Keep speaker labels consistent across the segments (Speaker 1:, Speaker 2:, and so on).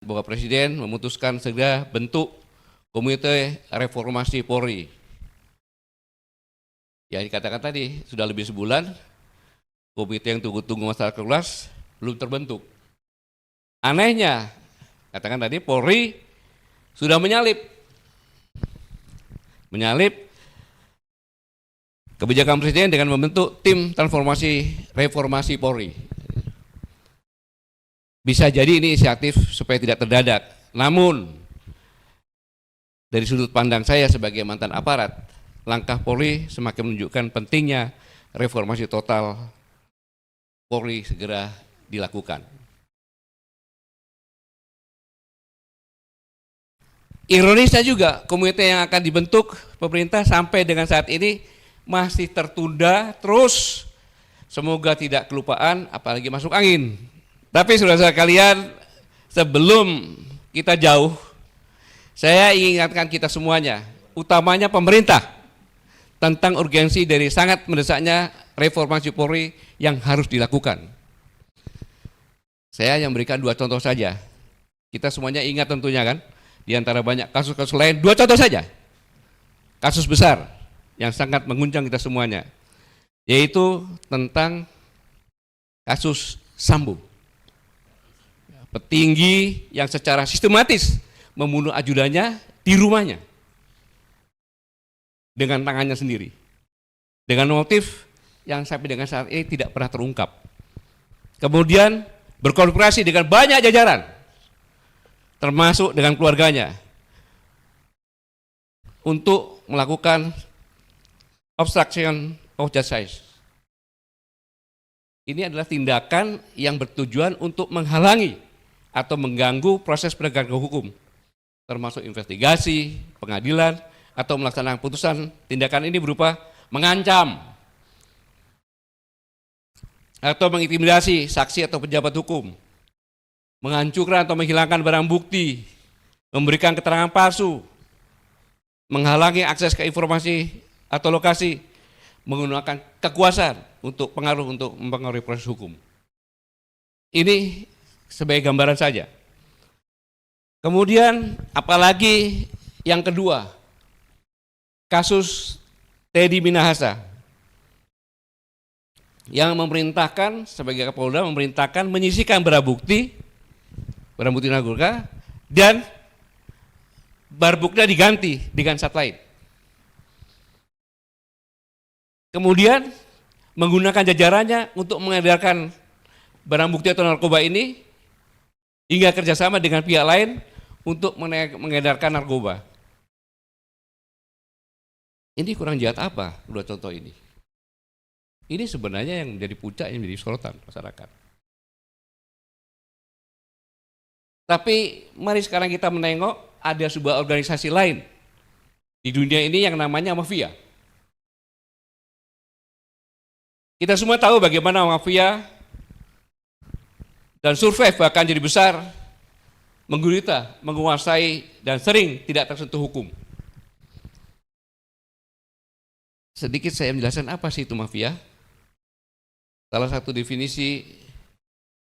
Speaker 1: Bapak Presiden memutuskan segera bentuk Komite Reformasi Polri. Ya dikatakan tadi, sudah lebih sebulan, komite yang tunggu-tunggu masalah kelas belum terbentuk. Anehnya, katakan tadi Polri sudah menyalip kebijakan Presiden dengan membentuk tim transformasi reformasi Polri. Bisa jadi ini inisiatif supaya tidak terdadak. Namun, dari sudut pandang saya sebagai mantan aparat, langkah Polri semakin menunjukkan pentingnya reformasi total Polri segera dilakukan. Ironisnya juga, komite yang akan dibentuk pemerintah sampai dengan saat ini masih tertunda terus. Semoga tidak kelupaan, apalagi masuk angin. Tapi saudara-saudara kalian, sebelum kita jauh, saya ingin ingatkan kita semuanya, utamanya pemerintah, tentang urgensi dari sangat mendesaknya reformasi Polri yang harus dilakukan. Saya yang memberikan 2 contoh saja. Kita semuanya ingat tentunya kan, di antara banyak kasus-kasus lain, 2 contoh saja. Kasus besar yang sangat mengguncang kita semuanya, yaitu tentang kasus Sambo. Petinggi yang secara sistematis membunuh ajudannya di rumahnya dengan tangannya sendiri, dengan motif yang sampai dengan saat ini tidak pernah terungkap. Kemudian berkonspirasi dengan banyak jajaran, termasuk dengan keluarganya, untuk melakukan obstruction of justice. Ini adalah tindakan yang bertujuan untuk menghalangi atau mengganggu proses penegakan hukum, termasuk investigasi, pengadilan, atau melaksanakan putusan. Tindakan ini berupa mengancam atau mengintimidasi saksi atau pejabat hukum, menghancurkan atau menghilangkan barang bukti, memberikan keterangan palsu, menghalangi akses ke informasi atau lokasi, menggunakan kekuasaan untuk mempengaruhi proses hukum. Ini sebagai gambaran saja. Kemudian apalagi yang kedua, kasus Teddy Minahasa yang memerintahkan sebagai Kapolda memerintahkan menyisihkan barang bukti narkotika dan barang buktinya diganti dengan zat lain. Kemudian menggunakan jajarannya untuk mengedarkan barang bukti atau narkoba ini hingga kerjasama dengan pihak lain untuk mengedarkan narkoba. Ini kurang jahat apa 2 contoh ini? Ini sebenarnya yang menjadi puncak, yang menjadi sorotan masyarakat. Tapi mari sekarang kita menengok ada sebuah organisasi lain di dunia ini yang namanya mafia. Kita semua tahu bagaimana mafia dan survei bahkan jadi besar, menggurita, menguasai, dan sering tidak tersentuh hukum. Sedikit saya menjelaskan apa sih itu mafia. Salah satu definisi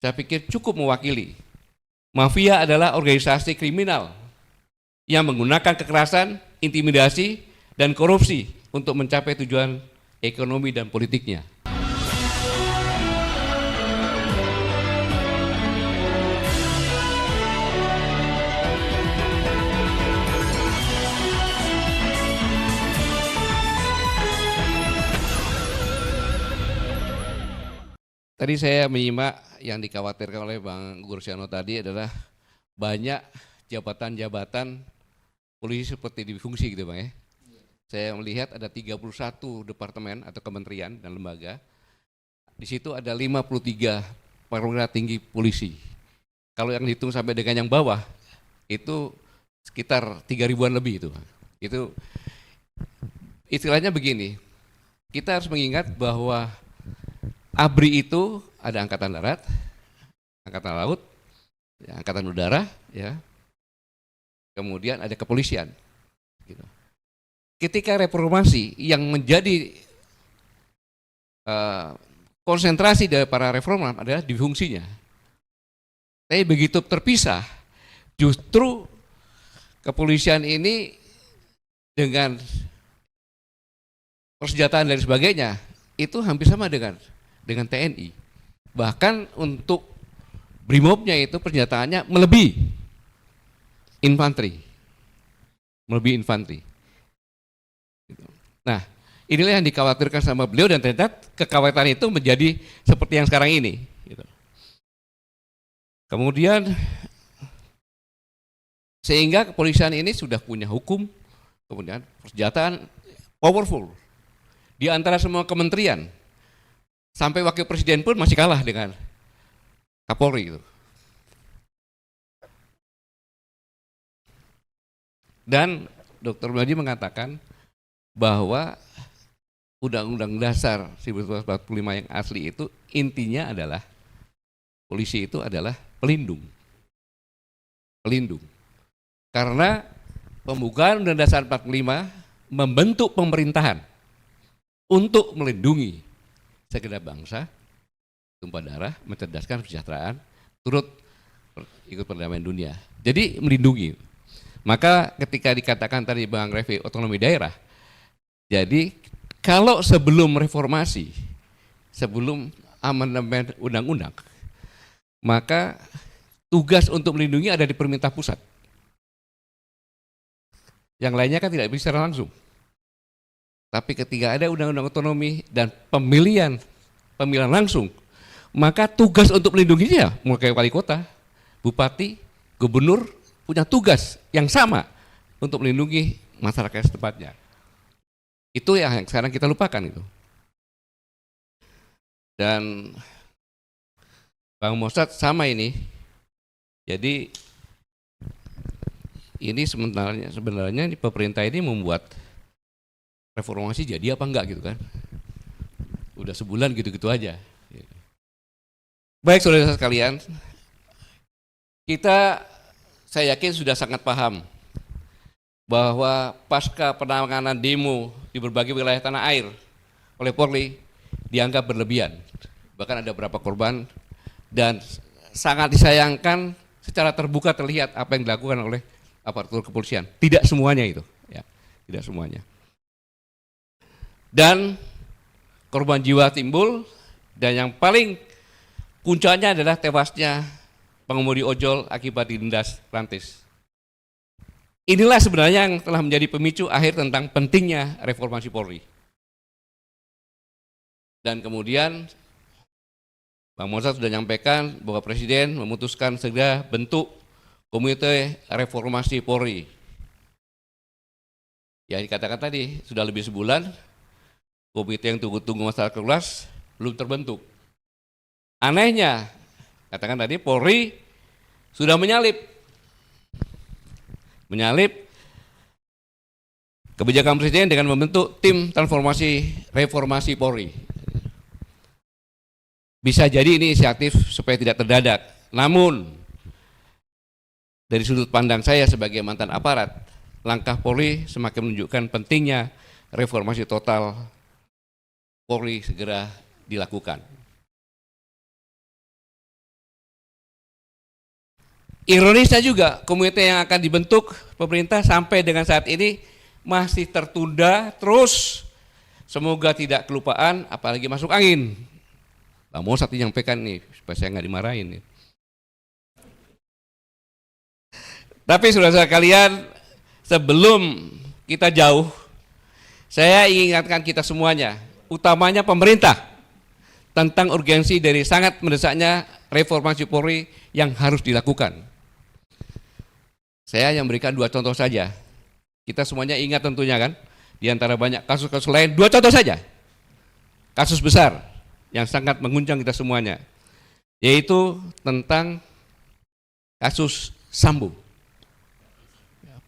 Speaker 1: saya pikir cukup mewakili. Mafia adalah organisasi kriminal yang menggunakan kekerasan, intimidasi, dan korupsi untuk mencapai tujuan ekonomi dan politiknya. Tadi saya menyimak yang dikhawatirkan oleh Bang Gursiano tadi adalah banyak jabatan-jabatan polisi seperti difungsi gitu Bang ya. Saya melihat ada 31 departemen atau kementerian dan lembaga. Di situ ada 53 perwira tinggi polisi. Kalau yang dihitung sampai dengan yang bawah itu sekitar 3.000-an lebih itu. Itu istilahnya begini. Kita harus mengingat bahwa ABRI itu ada angkatan darat, angkatan laut, ya, angkatan udara, ya. Kemudian ada kepolisian. Gitu. Ketika reformasi yang menjadi konsentrasi dari para reforman adalah di fungsinya. Tapi begitu terpisah, Justru kepolisian ini dengan persenjataan dan sebagainya itu hampir sama dengan TNI. Bahkan untuk Brimobnya itu persenjataannya infanteri, melebihi infanteri. Nah, inilah yang dikhawatirkan sama beliau dan ternyata kekhawatiran itu menjadi seperti yang sekarang ini. Kemudian sehingga kepolisian ini sudah punya hukum, kemudian persenjataan powerful di antara semua kementerian, sampai wakil presiden pun masih kalah dengan Kapolri gitu. Dan Dr. Madi mengatakan bahwa Undang-Undang Dasar 1945 yang asli itu intinya adalah polisi itu adalah pelindung. Karena pembukaan Undang-Undang Dasar 45 membentuk pemerintahan untuk melindungi segenap bangsa, tumpah darah, mencerdaskan kesejahteraan, turut ikut perdamaian dunia. Jadi melindungi. Maka ketika dikatakan tadi Bang Refy otonomi daerah, jadi kalau sebelum reformasi, sebelum amandemen undang-undang, maka tugas untuk melindungi ada di pemerintah pusat. Yang lainnya kan tidak bisa secara langsung. Tapi ketika ada undang-undang otonomi dan pemilihan langsung, maka tugas untuk melindunginya, mulai wali kota, bupati, gubernur punya tugas yang sama untuk melindungi masyarakat setempatnya. Itu yang sekarang kita lupakan itu. Dan Bang Mossad sama ini. Jadi ini sebenarnya pemerintah ini membuat reformasi jadi apa enggak gitu kan. Udah sebulan gitu-gitu aja. Baik saudara sekalian, saya yakin sudah sangat paham bahwa pasca penanganan demo di berbagai wilayah tanah air oleh Polri dianggap berlebihan. Bahkan ada beberapa korban dan sangat disayangkan secara terbuka terlihat apa yang dilakukan oleh aparatur kepolisian. Tidak semuanya itu, ya, tidak semuanya. Dan korban jiwa timbul dan yang paling puncaknya adalah tewasnya pengemudi ojol akibat dilindas rantis. Inilah sebenarnya yang telah menjadi pemicu akhir tentang pentingnya reformasi Polri. Dan kemudian Bang Mossad sudah menyampaikan bahwa Presiden memutuskan segera bentuk Komite Reformasi Polri. Ya dikatakan tadi sudah lebih sebulan, komite yang tunggu-tunggu masyarakat luas belum terbentuk. Anehnya, katakan tadi Polri sudah menyalip kebijakan Presiden dengan membentuk tim transformasi reformasi Polri. Bisa jadi ini inisiatif supaya tidak terdadak. Namun dari sudut pandang saya sebagai mantan aparat, langkah Polri semakin menunjukkan pentingnya reformasi total Polri segera dilakukan. Ironisnya juga, komite yang akan dibentuk pemerintah sampai dengan saat ini masih tertunda terus. Semoga tidak kelupaan, apalagi masuk angin. Bang Mossad menyampaikan nih, supaya saya nggak dimarahin nih. Tapi saudara kalian, sebelum kita jauh, saya ingin ingatkan kita semuanya, utamanya pemerintah, tentang urgensi dari sangat mendesaknya reformasi Polri yang harus dilakukan. Saya yang memberikan 2 contoh saja. Kita semuanya ingat tentunya kan, di antara banyak kasus-kasus lain, 2 contoh saja. Kasus besar yang sangat mengguncang kita semuanya, yaitu tentang kasus Sambo.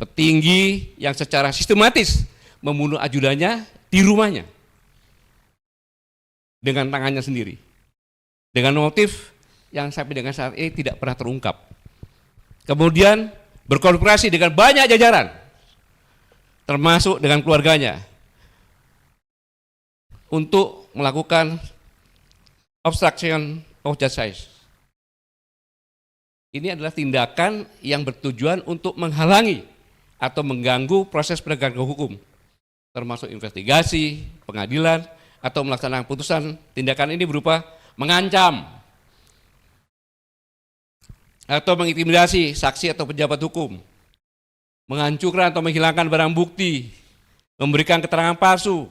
Speaker 1: Petinggi yang secara sistematis membunuh ajudannya di rumahnya dengan tangannya sendiri, dengan motif yang sampai dengan saat ini tidak pernah terungkap. Kemudian berkolaborasi dengan banyak jajaran, termasuk dengan keluarganya, untuk melakukan obstruction of justice. Ini adalah tindakan yang bertujuan untuk menghalangi atau mengganggu proses penegakan hukum, termasuk investigasi, pengadilan, atau melaksanakan putusan. Tindakan ini berupa mengancam atau mengintimidasi saksi atau pejabat hukum, menghancurkan atau menghilangkan barang bukti, memberikan keterangan palsu,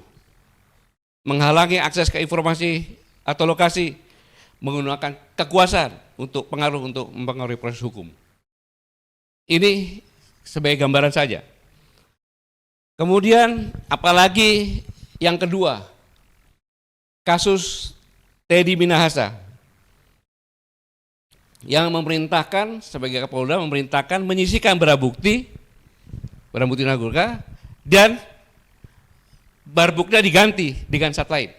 Speaker 1: menghalangi akses ke informasi atau lokasi, menggunakan kekuasaan untuk mempengaruhi proses hukum. Ini sebagai gambaran saja. Kemudian apalagi yang kedua, kasus Teddy Minahasa yang memerintahkan sebagai Kapolda memerintahkan menyisihkan barang bukti narkotika dan barbuknya diganti dengan zat lain.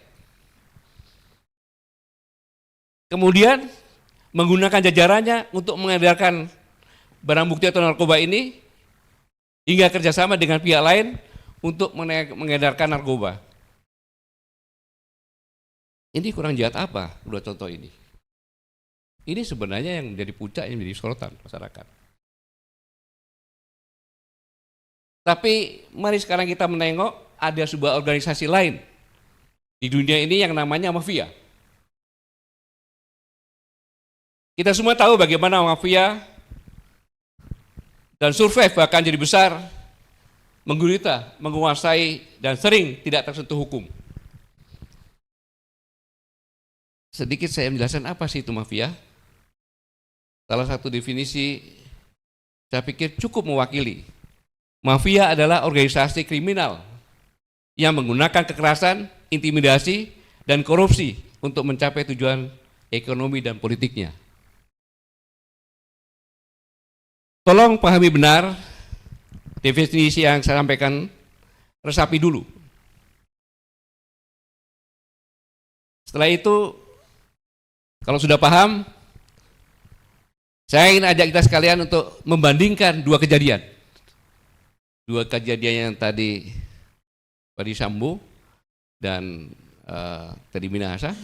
Speaker 1: Kemudian menggunakan jajarannya untuk mengedarkan barang bukti atau narkoba ini hingga kerjasama dengan pihak lain untuk mengedarkan narkoba. Ini kurang jahat apa dua contoh ini? Ini sebenarnya yang menjadi puncak yang menjadi sorotan masyarakat. Tapi mari sekarang kita menengok ada sebuah organisasi lain di dunia ini yang namanya mafia. Kita semua tahu bagaimana mafia dan survei bahkan jadi besar, menggurita, menguasai, dan sering tidak tersentuh hukum. Sedikit saya menjelaskan apa sih itu mafia. Salah satu definisi saya pikir cukup mewakili. Mafia adalah organisasi kriminal yang menggunakan kekerasan, intimidasi, dan korupsi untuk mencapai tujuan ekonomi dan politiknya. Tolong pahami benar definisi yang saya sampaikan, resapi dulu. Setelah itu, kalau sudah paham, saya ingin ajak kita sekalian untuk membandingkan dua kejadian. Dua kejadian yang tadi Ferdy Sambo dan Teddy Minahasa,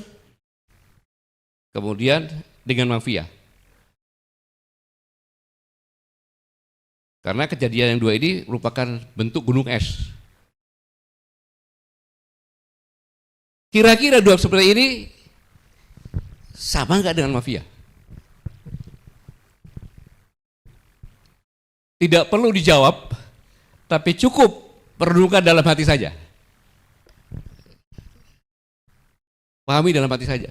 Speaker 1: kemudian dengan mafia. Karena kejadian yang dua ini merupakan bentuk gunung es. Kira-kira dua seperti ini sama nggak dengan mafia? Tidak perlu dijawab, tapi cukup merenungkan dalam hati saja. Pahami dalam hati saja.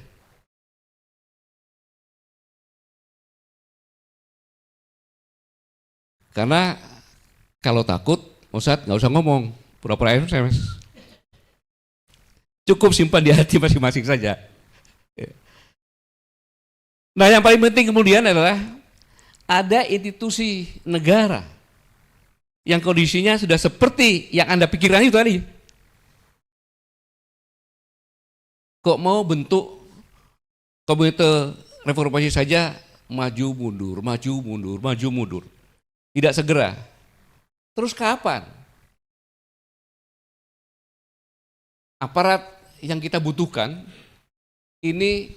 Speaker 1: Karena kalau takut, Ustadz nggak usah ngomong, pura-pura SMS. Cukup simpan di hati masing-masing saja. Nah, yang paling penting kemudian adalah ada institusi negara yang kondisinya sudah seperti yang Anda pikirkan itu tadi. Kok mau bentuk komite reformasi saja maju mundur, maju mundur, maju mundur. Tidak segera. Terus kapan aparat yang kita butuhkan ini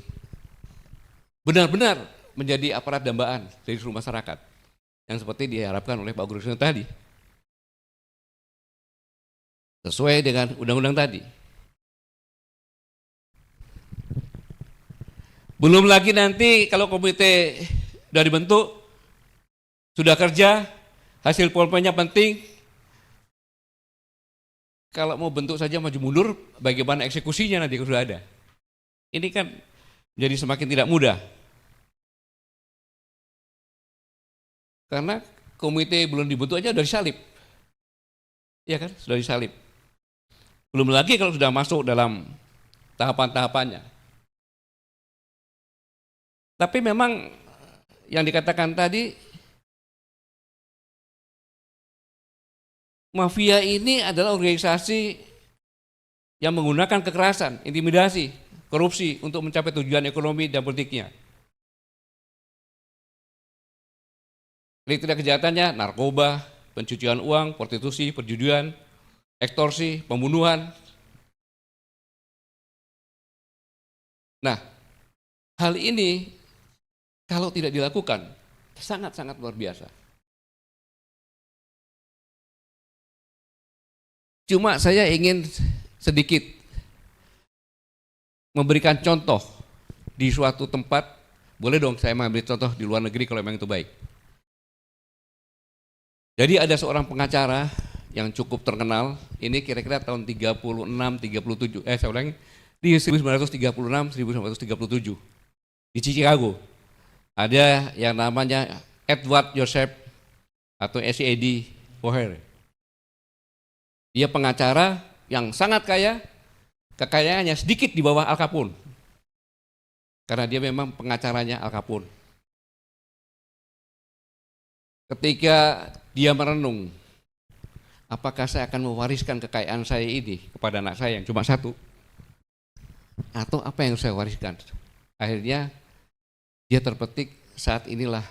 Speaker 1: benar-benar menjadi aparat dambaan dari seluruh masyarakat yang seperti diharapkan oleh Pak Guru tadi, sesuai dengan undang-undang tadi. Belum lagi nanti kalau komite sudah dibentuk, sudah kerja, hasil polpennya penting. Kalau mau bentuk saja maju mundur, bagaimana eksekusinya nanti kalau sudah ada? Ini kan jadi semakin tidak mudah. Karena komite belum dibentuk aja sudah disalib. Ya kan, sudah disalib. Belum lagi kalau sudah masuk dalam tahapan-tahapannya. Tapi memang yang dikatakan tadi, mafia ini adalah organisasi yang menggunakan kekerasan, intimidasi, korupsi untuk mencapai tujuan ekonomi dan politiknya. Kriteria kejahatannya narkoba, pencucian uang, prostitusi, perjudian, ekstorsi, pembunuhan. Nah, hal ini kalau tidak dilakukan, sangat-sangat luar biasa. Cuma saya ingin sedikit memberikan contoh di suatu tempat. Boleh dong saya mengambil contoh di luar negeri kalau memang itu baik. Jadi ada seorang pengacara yang cukup terkenal, ini kira-kira tahun 36, 37, saya ulangi, di 1936, 1937 di Chicago. Ada yang namanya Edward Joseph atau S.E.D. O'Hare. Dia pengacara yang sangat kaya, kekayaannya sedikit di bawah Al Capone. Karena dia memang pengacaranya Al Capone. Ketika dia merenung, apakah saya akan mewariskan kekayaan saya ini kepada anak saya yang cuma satu? Atau apa yang saya wariskan? Akhirnya dia terpetik, saat inilah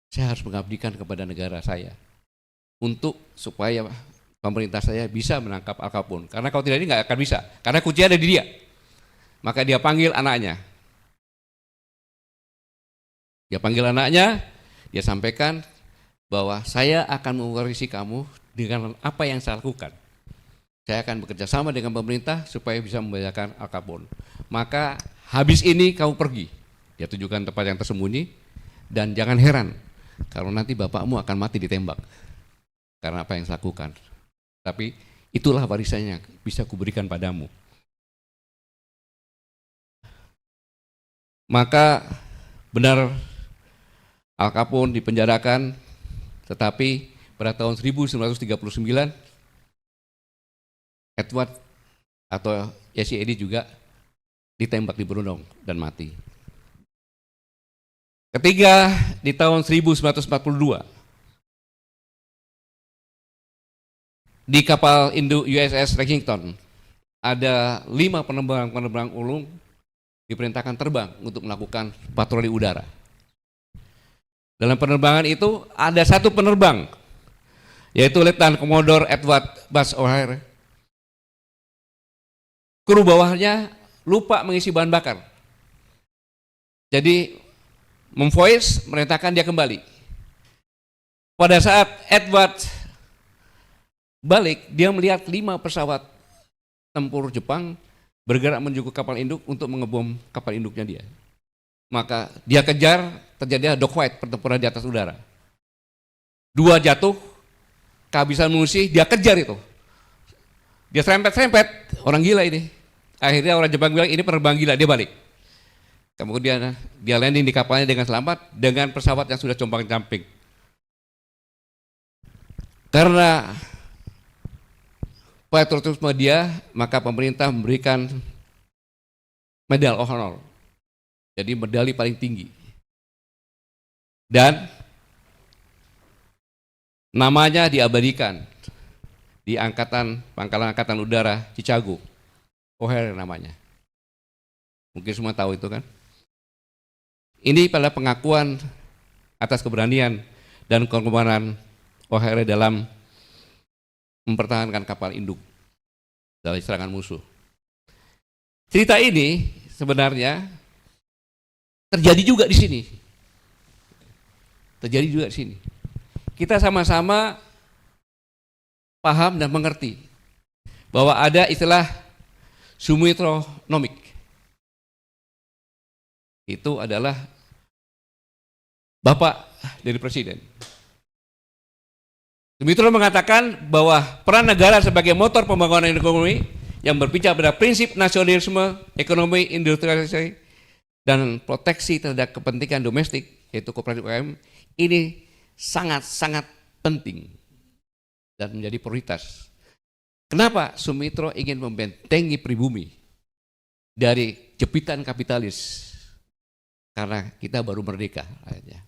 Speaker 1: saya harus mengabdikan kepada negara saya. Untuk supaya pemerintah saya bisa menangkap Al Capone. Karena kalau tidak ini nggak akan bisa. Karena kunci ada di dia. Maka dia panggil anaknya. Dia panggil anaknya, dia sampaikan bahwa saya akan mewarisi kamu dengan apa yang saya lakukan. Saya akan bekerja sama dengan pemerintah supaya bisa membayarkan Al Capone. Maka habis ini kamu pergi. Dia tunjukkan tempat yang tersembunyi. Dan jangan heran kalau nanti bapakmu akan mati ditembak. Karena apa yang saya lakukan. Tapi itulah warisannya bisa kuberikan padamu. Maka benar Al Capone dipenjarakan, tetapi pada tahun 1939 Edward atau S.E.D. juga ditembak di Brunei dan mati. Ketiga, di tahun 1942 di kapal induk USS Lexington ada 5 penerbang ulung diperintahkan terbang untuk melakukan patroli udara. Dalam penerbangan itu ada satu penerbang, yaitu Letnan Komodor Edward Buzz O'Hare. Kru bawahnya lupa mengisi bahan bakar. Jadi memvoice merintahkan dia kembali. Pada saat Edward balik, dia melihat 5 pesawat tempur Jepang bergerak menuju ke kapal induk untuk mengebom kapal induknya dia. Maka dia kejar, terjadi dogfight, pertempuran di atas udara. 2 jatuh, kehabisan munisi, dia kejar itu. Dia serempet-serempet, orang gila ini. Akhirnya orang Jepang bilang ini penerbang gila, dia balik. Kemudian dia landing di kapalnya dengan selamat dengan pesawat yang sudah compang-camping. Karena patriotisme dia, maka pemerintah memberikan Medal of Honor. Jadi medali paling tinggi. Dan namanya diabadikan di Pangkalan Angkatan Udara Chicago. O'Hare namanya. Mungkin semua tahu itu kan. Ini pada pengakuan atas keberanian dan pengorbanan O'Hare dalam mempertahankan kapal induk dari serangan musuh. Cerita ini sebenarnya terjadi juga di sini. Terjadi juga di sini. Kita sama-sama paham dan mengerti bahwa ada istilah Sumitronomik. Itu adalah bapak dari presiden. Sumitro mengatakan bahwa peran negara sebagai motor pembangunan ekonomi yang berpijak pada prinsip nasionalisme, ekonomi, industrialisasi, dan proteksi terhadap kepentingan domestik, yaitu kooperatif UMKM, ini sangat-sangat penting dan menjadi prioritas. Kenapa Sumitro ingin membentengi pribumi dari jepitan kapitalis? Karena kita baru merdeka akhirnya.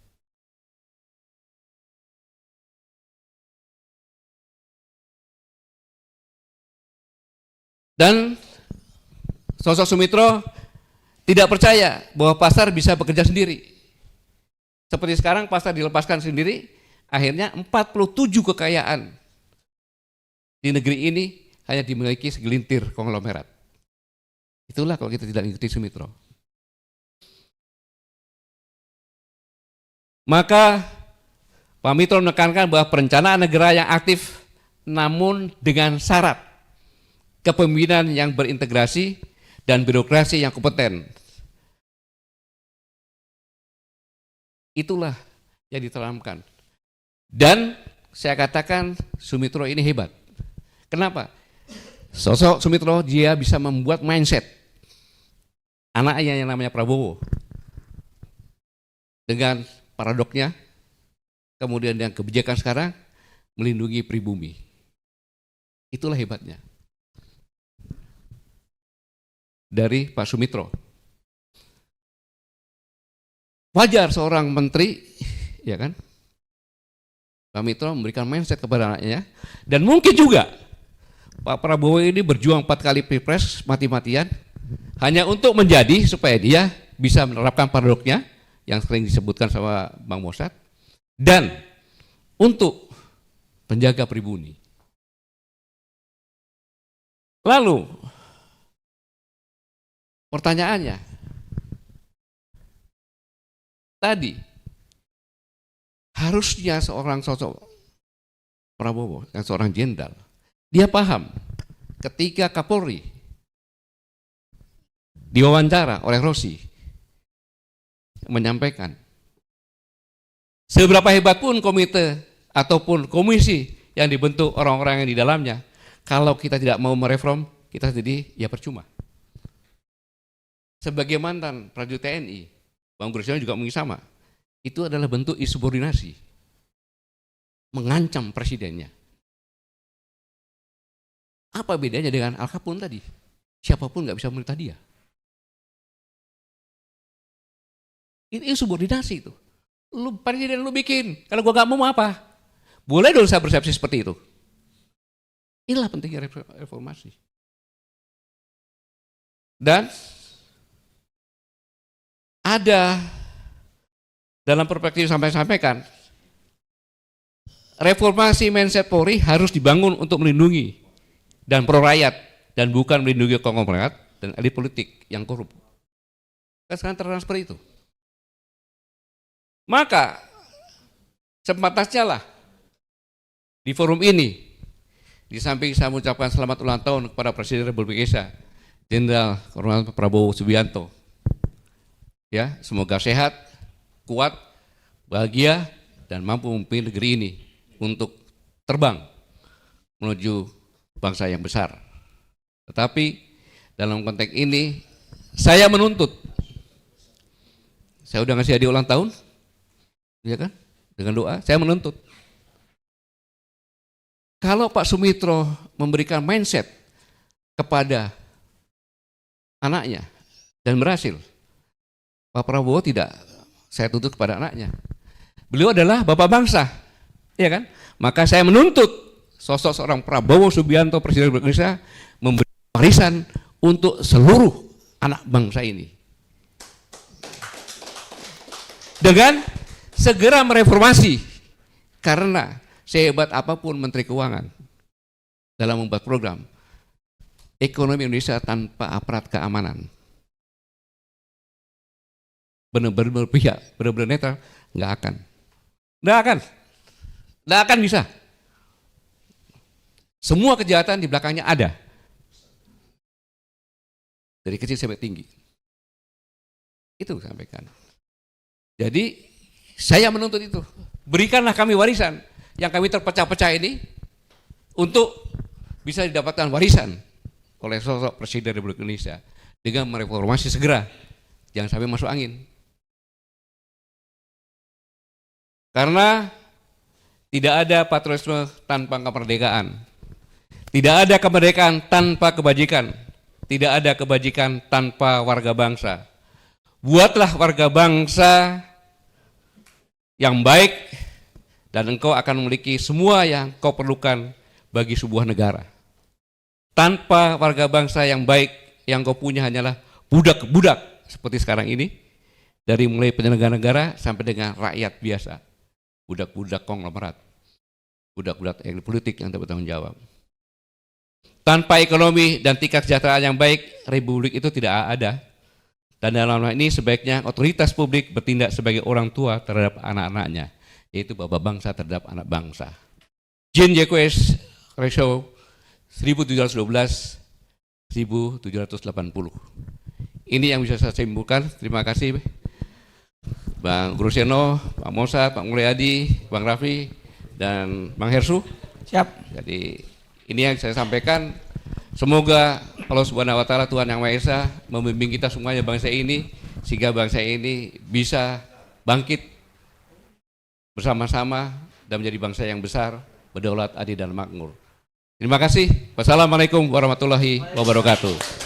Speaker 1: Dan sosok Sumitro tidak percaya bahwa pasar bisa bekerja sendiri. Seperti sekarang pasar dilepaskan sendiri, akhirnya 47 kekayaan di negeri ini hanya dimiliki segelintir konglomerat. Itulah kalau kita tidak mengikuti Sumitro. Maka Pak Mitro menekankan bahwa perencanaan negara yang aktif namun dengan syarat kepemimpinan yang berintegrasi dan birokrasi yang kompeten. Itulah yang ditanamkan. Dan saya katakan Sumitro ini hebat. Kenapa? Sosok Sumitro dia bisa membuat mindset anaknya yang namanya Prabowo dengan paradoknya, kemudian yang kebijakan sekarang melindungi pribumi. Itulah hebatnya dari Pak Sumitro. Wajar seorang menteri, ya kan, Pak Mitro memberikan mindset kepada anaknya, dan mungkin juga Pak Prabowo ini berjuang 4 kali pilpres mati-matian hanya untuk menjadi supaya dia bisa menerapkan paradoknya yang sering disebutkan sama Bang Mossad, dan untuk menjaga pribumi. Lalu pertanyaannya, tadi harusnya seorang sosok Prabowo yang seorang jenderal, dia paham ketika Kapolri diwawancara oleh Rossi menyampaikan seberapa hebat pun komite ataupun komisi yang dibentuk orang-orang yang di dalamnya, kalau kita tidak mau mereform, kita jadi ya percuma. Sebagai mantan prajurit TNI, Bang Gursiono juga mungkin sama. Itu adalah bentuk insubordinasi, mengancam presidennya. Apa bedanya dengan Al Capone tadi? Siapapun nggak bisa memerintah dia. Ini insubordinasi itu. Lu presiden lu bikin, kalau gua nggak mau apa? Boleh dong saya persepsi seperti itu. Inilah pentingnya reformasi. Dan ada dalam perspektif sampaikan, reformasi mindset Polri harus dibangun untuk melindungi dan pro rakyat dan bukan melindungi konglomerat dan elit politik yang korup. Kan sekarang terang seperti itu. Maka sempatasnya lah di forum ini, di samping saya mengucapkan selamat ulang tahun kepada Presiden Republik Indonesia Jenderal Kehormatan Prabowo Subianto. Ya, semoga sehat, kuat, bahagia, dan mampu memimpin negeri ini untuk terbang menuju bangsa yang besar. Tetapi dalam konteks ini saya menuntut, saya udah ngasih hadiah ulang tahun, ya kan? Dengan doa, saya menuntut. Kalau Pak Sumitro memberikan mindset kepada anaknya dan berhasil, Pak Prabowo tidak, saya tuntut kepada anaknya. Beliau adalah bapak bangsa, ya kan? Maka saya menuntut sosok seorang Prabowo Subianto Presiden Republik Indonesia memberi warisan untuk seluruh anak bangsa ini. Dengan segera mereformasi, karena sehebat apapun Menteri Keuangan dalam membuat program, ekonomi Indonesia tanpa aparat keamanan benar-benar berpihak, benar-benar netral, nggak akan bisa. Semua kejahatan di belakangnya ada, dari kecil sampai tinggi. Itu sampaikan. Jadi saya menuntut itu, berikanlah kami warisan yang kami terpecah-pecah ini untuk bisa didapatkan warisan oleh sosok Presiden Republik Indonesia dengan mereformasi segera, jangan sampai masuk angin. Karena tidak ada patriotisme tanpa kemerdekaan. Tidak ada kemerdekaan tanpa kebajikan. Tidak ada kebajikan tanpa warga bangsa. Buatlah warga bangsa yang baik dan engkau akan memiliki semua yang kau perlukan bagi sebuah negara. Tanpa warga bangsa yang baik, yang kau punya hanyalah budak-budak seperti sekarang ini, dari mulai penyelenggara negara sampai dengan rakyat biasa. Budak-budak konglomerat, budak-budak elit politik yang tidak bertanggung jawab. Tanpa ekonomi dan tingkat kesejahteraan yang baik, republik itu tidak ada. Dan dalam hal ini sebaiknya otoritas publik bertindak sebagai orang tua terhadap anak-anaknya, yaitu bapak bangsa terhadap anak bangsa. Gene Jacques Rousseau 1712 1780. Ini yang bisa saya simpulkan. Terima kasih Bang Grosceno, Pak Mosa, Pak Mulyadi, Bang Raffi, dan Bang Hersu.
Speaker 2: Siap.
Speaker 1: Jadi ini yang saya sampaikan. Semoga Allah Subhanahu wa Ta'ala, Tuhan Yang Maha Esa, membimbing kita semuanya bangsa ini, sehingga bangsa ini bisa bangkit bersama-sama dan menjadi bangsa yang besar, berdaulat, adil, dan makmur. Terima kasih. Wassalamualaikum warahmatullahi wabarakatuh.